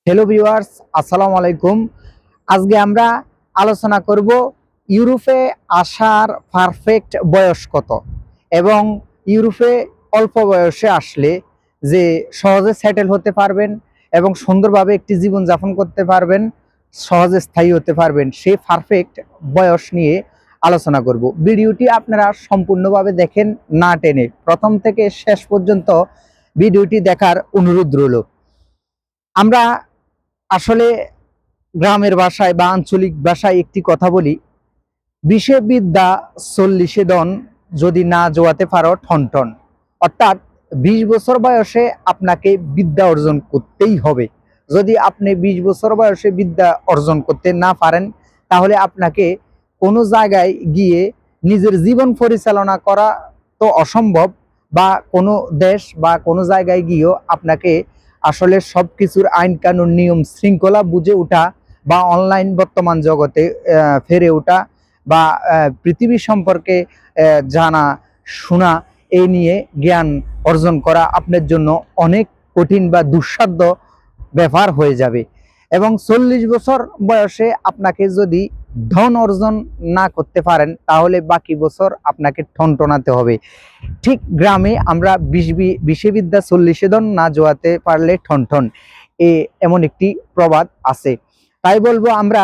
Hello viewers, আসসালামু আলাইকুম। আজকে আমরা আলোচনা করব ইউরোপে আসার পারফেক্ট বয়স কত এবং ইউরোপে অল্প বয়সে আসলে যে সহজে সেটেল হতে পারবেন এবং সুন্দরভাবে একটি জীবন যাপন করতে পারবেন, সহজে স্থায়ী হতে পারবেন, সেই পারফেক্ট বয়স নিয়ে আলোচনা করব। ভিডিওটি আপনারা সম্পূর্ণভাবে দেখেন, না টেনে প্রথম থেকে শেষ পর্যন্ত ভিডিওটি দেখার অনুরোধ রইল। আমরা আসলে গ্রামের ভাষায় বা আঞ্চলিক ভাষায় একটি কথা বলি, 20-এ বিদ্যা 40-এ ধন, যদি না জোয়াতে পারো ঠন ঠন। অর্থাৎ 20 বছর বয়সে আপনাকে বিদ্যা অর্জন করতেই হবে। যদি আপনি 20 বছর বয়সে বিদ্যা অর্জন করতে না পারেন, তাহলে আপনাকে কোনো জায়গায় গিয়ে নিজের জীবন পরিচালনা করা তো অসম্ভব, বা কোনো দেশ বা কোনো জায়গায় গিয়েও আপনাকে আসলে সব কিছুর আইন কানুন নিয়ম শৃঙ্খলা বুঝে ওঠা বা অনলাইন বর্তমান জগতে ফেরে ওঠা বা পৃথিবী সম্পর্কে জানা শোনা, এই নিয়ে জ্ঞান অর্জন করা আপনার জন্য অনেক কঠিন বা দুঃসাধ্য ব্যাপার হয়ে যাবে। এবং 40 বছর বয়সে আপনাকে যদি ধন অর্জন না করতে পারেন, তাহলে বাকি বছর আপনাকে ঠনঠনাতে হবে। ঠিক গ্রামে আমরা 20-এ বিদ্যা 40-এ ধন, না জোয়াতে পারলে ঠনঠন, এমন একটি প্রবাদ আছে। তাই বলবো, আমরা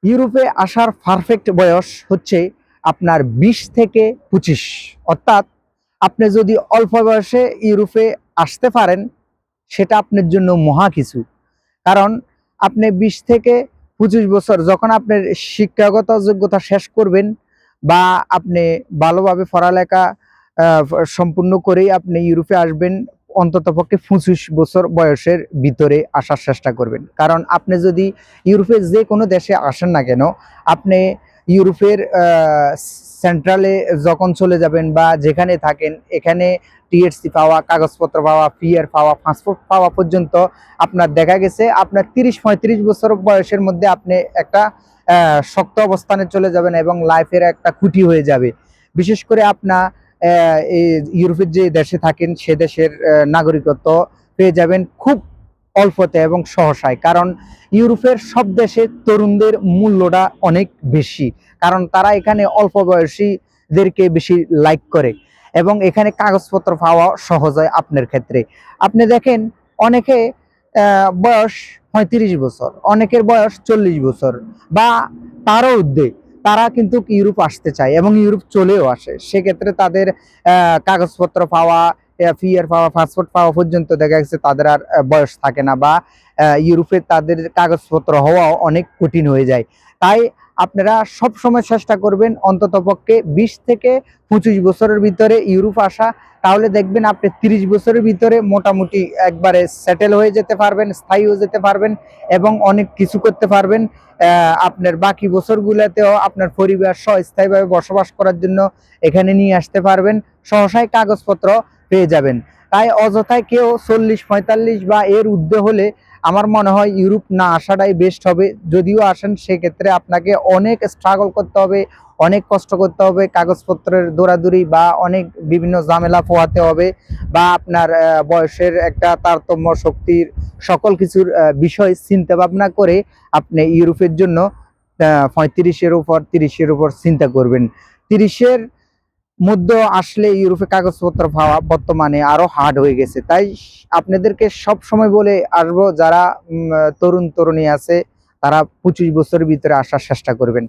ইউরোপে আসার পারফেক্ট বয়স হচ্ছে আপনার 20 থেকে 25। অর্থাৎ আপনি যদি অল্প বয়সে ইউরোপে আসতে পারেন, সেটা আপনার জন্য মহা কিছু। কারণ আপনি 20 থেকে 25 বছর যখন আপনার শিক্ষাগত যোগ্যতা শেষ করবেন, বা আপনি ভালোভাবে পড়ালেখা সম্পূর্ণ করেই আপনি ইউরোপে আসবেন, অন্তত পক্ষে 25 বছর বয়সের ভিতরে আসার চেষ্টা করবেন। কারণ আপনি যদি ইউরোপের যে কোনো দেশে আসেন না কেন, আপনি ইউরোপের সেন্ট্রালে যখন চলে যাবেন বা যেখানে থাকেন, এখানে টিএসসি পাওয়া, কাগজপত্র পাওয়া, পিআর পাওয়া, পাসপোর্ট পাওয়া পর্যন্ত আপনার দেখা গেছে আপনার 30-35 বছর বয়সের মধ্যে আপনি একটা শক্ত অবস্থানে চলে যাবেন এবং লাইফের একটা খুঁটি হয়ে যাবে। বিশেষ করে আপনার এই ইউরোপের যে দেশে থাকেন, সে দেশের নাগরিকত্ব পেয়ে যাবেন খুব অল্পতে এবং সহসায়। কারণ ইউরোপের সব দেশে তরুণদের মূল্যটা অনেক বেশি, কারণ তারা এখানে অল্প বয়সীদেরকে বেশি লাইক করে এবং এখানে কাগজপত্র পাওয়া সহজ হয় আপনার ক্ষেত্রে। আপনি দেখেন, অনেকে বয়স 35 বছর, অনেকের বয়স 40 বছর বা তারও ঊর্ধ্বে, তারা কিন্তু ইউরোপ আসতে চায় এবং ইউরোপ চলেও আসে। সেক্ষেত্রে তাদের কাগজপত্র পাওয়া, পিআর পাওয়া, পাসপোর্ট পাওয়া পর্যন্ত দেখা গেছে তাদের আর বয়স থাকে না, বা ইউরোপে তাদের কাগজপত্র হওয়াও অনেক কঠিন হয়ে যায়। তাই আপনারা সব সময় চেষ্টা করবেন অন্তত পক্ষে 20 থেকে 25 বছরের ভিতরে ইউরোপ আসা। তাহলে দেখবেন আপনি 30 বছরের ভিতরে মোটামুটি একবারে সেটেল হয়ে যেতে পারবেন, স্থায়ী হয়ে যেতে পারবেন এবং অনেক কিছু করতে পারবেন। আপনার বাকি বছরগুলোতেও আপনার পরিবার সহ স্থায়ীভাবে বসবাস করার জন্য এখানে নিয়ে আসতে পারবেন, সহসায় কাগজপত্র পেয়ে যাবেন। তাই অযথায় কেউ 40-45 বা এর ঊর্ধ্বে হলে আমার মনে হয় ইউরোপ না আসাটাই বেস্ট হবে। যদিও আসেন, সেক্ষেত্রে আপনাকে অনেক স্ট্রাগল করতে হবে, অনেক কষ্ট করতে হবে, কাগজপত্রের দৌড়াদৌড়ি বা অনেক বিভিন্ন ঝামেলা পোহাতে হবে, বা আপনার বয়সের একটা তারতম্য, শক্তির সকল কিছুর বিষয় চিন্তা ভাবনা করে আপনি ইউরোপের জন্য 35-এর উপর 30-এর উপর চিন্তা করবেন। 30-এর মধ্যে আসলে ইউরোপে কাগজপত্র পাওয়া বর্তমানে আরো হার্ড হয়ে গেছে। তাই আপনাদেরকে সব সময় বলে আসবো, যারা তরুণ তরুণী আছে, তারা 25 বছরের ভিতরে আসার চেষ্টা করবেন।